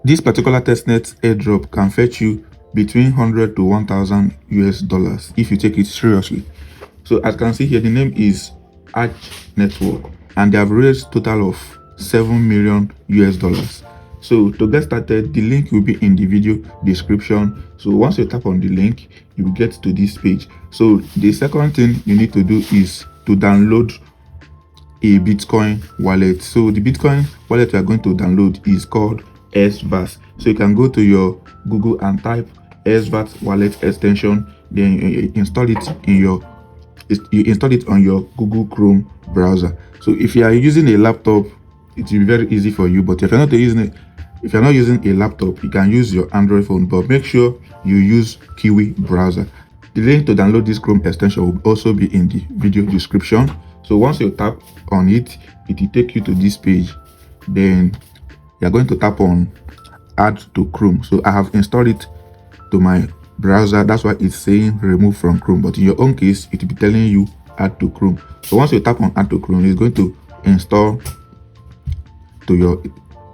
This particular testnet airdrop can fetch you between 100 to 1000 US dollars if you take it seriously. So as you can see here, the name is Arch Network, and they have raised total of 7 million US dollars. So to get started, the link will be in the video description. So once you tap on the link, you will get to this page. So the second thing you need to do is to download a Bitcoin wallet. So the Bitcoin wallet you are going to download is called SVAS. So you can go to your Google and type SVAS wallet extension, then you install it on your Google Chrome browser. So if you are using a laptop, it will be very easy for you. But if you're not using a laptop, you can use your Android phone. But make sure you use Kiwi browser. The link to download this Chrome extension will also be in the video description. So once you tap on it, it will take you to this page. Then you're going to tap on add to Chrome. So I have installed it to my browser. That's why it's saying remove from Chrome, but in your own case it will be telling you add to Chrome. So once you tap on add to Chrome, it's going to install to your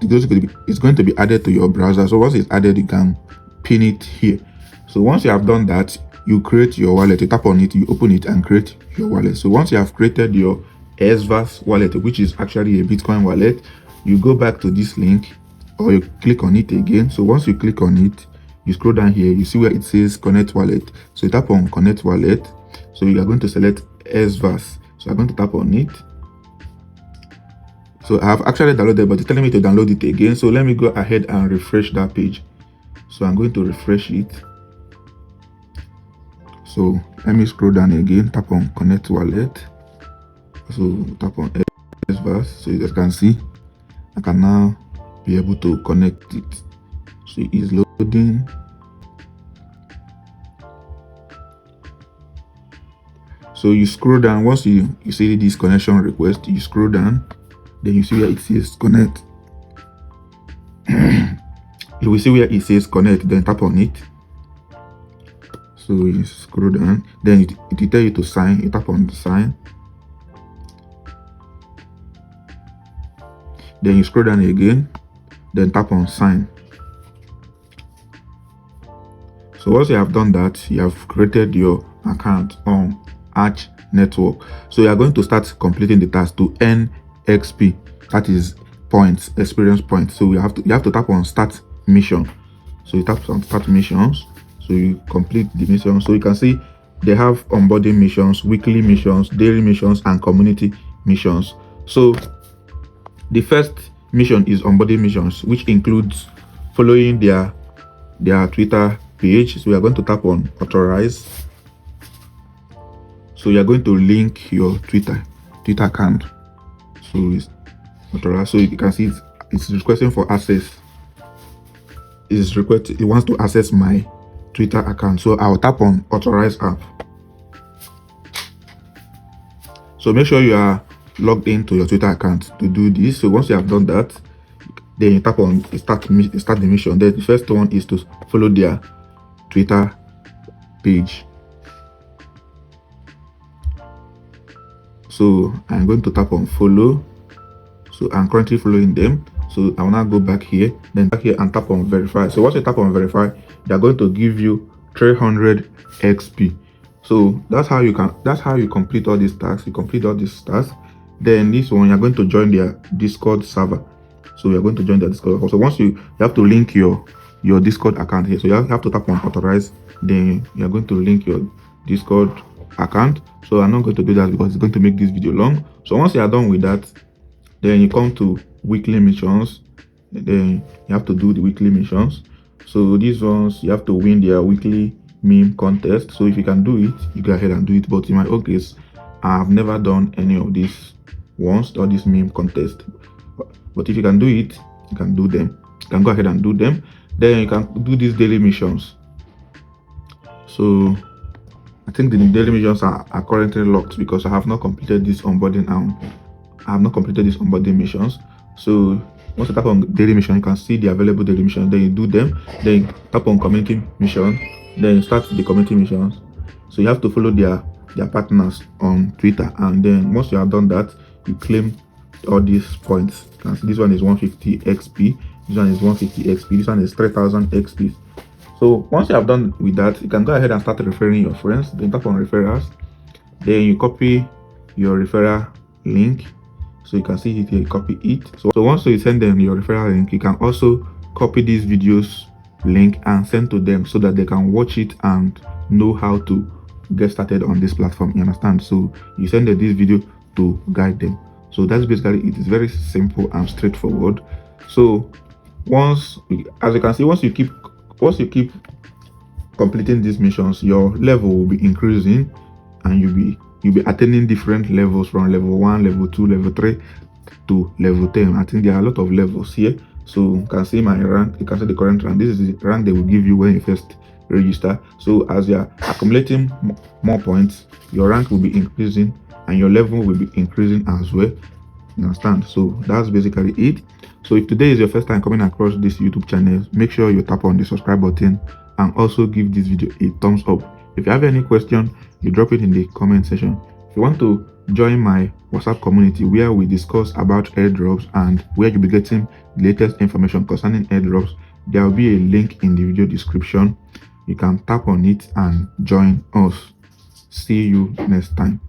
it's going to be added to your browser. So once it's added, you can pin it here. So once you have done that, you create your wallet. You tap on it, you open it and create your wallet. So once you have created your SVAS wallet, which is actually a Bitcoin wallet, you go back to this link or you click on it again. So once you click on it, you scroll down here, you see where it says connect wallet. So you tap on connect wallet. So you are going to select SVAS. So I'm going to tap on it. So I have actually downloaded, but it's telling me to download it again. So let me go ahead and refresh that page. So I'm going to refresh it. So let me scroll down again, tap on connect wallet. So tap on SVAS. So you guys can see, I can now be able to connect it. So it's loading. So you scroll down. Once you see this connection request, you scroll down, then you see where it says connect. You will see where it says connect, then tap on it. So you scroll down, then it will tell you to sign. You tap on the sign. Then you scroll down again, then tap on sign. So once you have done that, you have created your account on Arch Network. So you are going to start completing the task to earn XP, that is points, experience points. So you have to tap on start mission. So you tap on start missions. So you complete the mission. So you can see they have onboarding missions, weekly missions, daily missions, and community missions. So the first mission is onboarding missions, which includes following their Twitter page. So we are going to tap on authorize. So you are going to link your Twitter account. So it's authorized. So you can see it's requesting for access. It wants to access my Twitter account. So I'll tap on authorize app. So make sure you are logged into your Twitter account to do this. So once you have done that, then you tap on start the mission. Then the first one is to follow their Twitter page. So I'm going to tap on follow. So I'm currently following them. So I will now go back here, then back here and tap on verify. So once you tap on verify, they are going to give you 300 XP. So that's how you complete all these tasks. You complete all these tasks. Then this one, you're going to join their Discord server. So you're going to join the Discord. So once you have to link your Discord account here. So you have to tap on authorize. Then you're going to link your Discord account. So I'm not going to do that because it's going to make this video long. So once you are done with that, then you come to weekly missions. Then you have to do the weekly missions. So these ones, you have to win their weekly meme contest. So if you can do it, you go ahead and do it. But in my own case, I have never done any of these ones or this meme contest. But if you can do it, you can do them. You can go ahead and do them. Then you can do these daily missions. So I think the daily missions are currently locked because I have not completed this onboarding missions. So once you tap on daily mission, you can see the available daily missions. Then you do them. Then you tap on community mission. Then you start the community missions. So you have to follow their partners on Twitter, and then once you have done that, you claim all these points. You can see this one is 150 XP. This one is 150 XP. This one is 3000 XP. So once you have done with that, you can go ahead and start referring your friends. Then tap on referrals. Then you copy your referral link. So you can see it here, copy it. So once you send them your referral link, you can also copy this video's link and send to them so that they can watch it and know how to get started on this platform. You understand? So you send them this video to guide them. So that's basically it. It's very simple and straightforward. So as you can see, once you keep completing these missions, your level will be increasing, and you'll be attaining different levels from level 1, level 2, level 3 to level 10. I think there are a lot of levels here. So you can see my rank, you can see the current rank. This is the rank they will give you when you first register. So as you are accumulating more points, your rank will be increasing and your level will be increasing as well. You understand? So that's basically it. So if today is your first time coming across this YouTube channel, make sure you tap on the subscribe button and also give this video a thumbs up. If you have any question, you drop it in the comment section. If you want to join my WhatsApp community where we discuss about airdrops and where you'll be getting the latest information concerning airdrops, there will be a link in the video description. You can tap on it and join us. See you next time.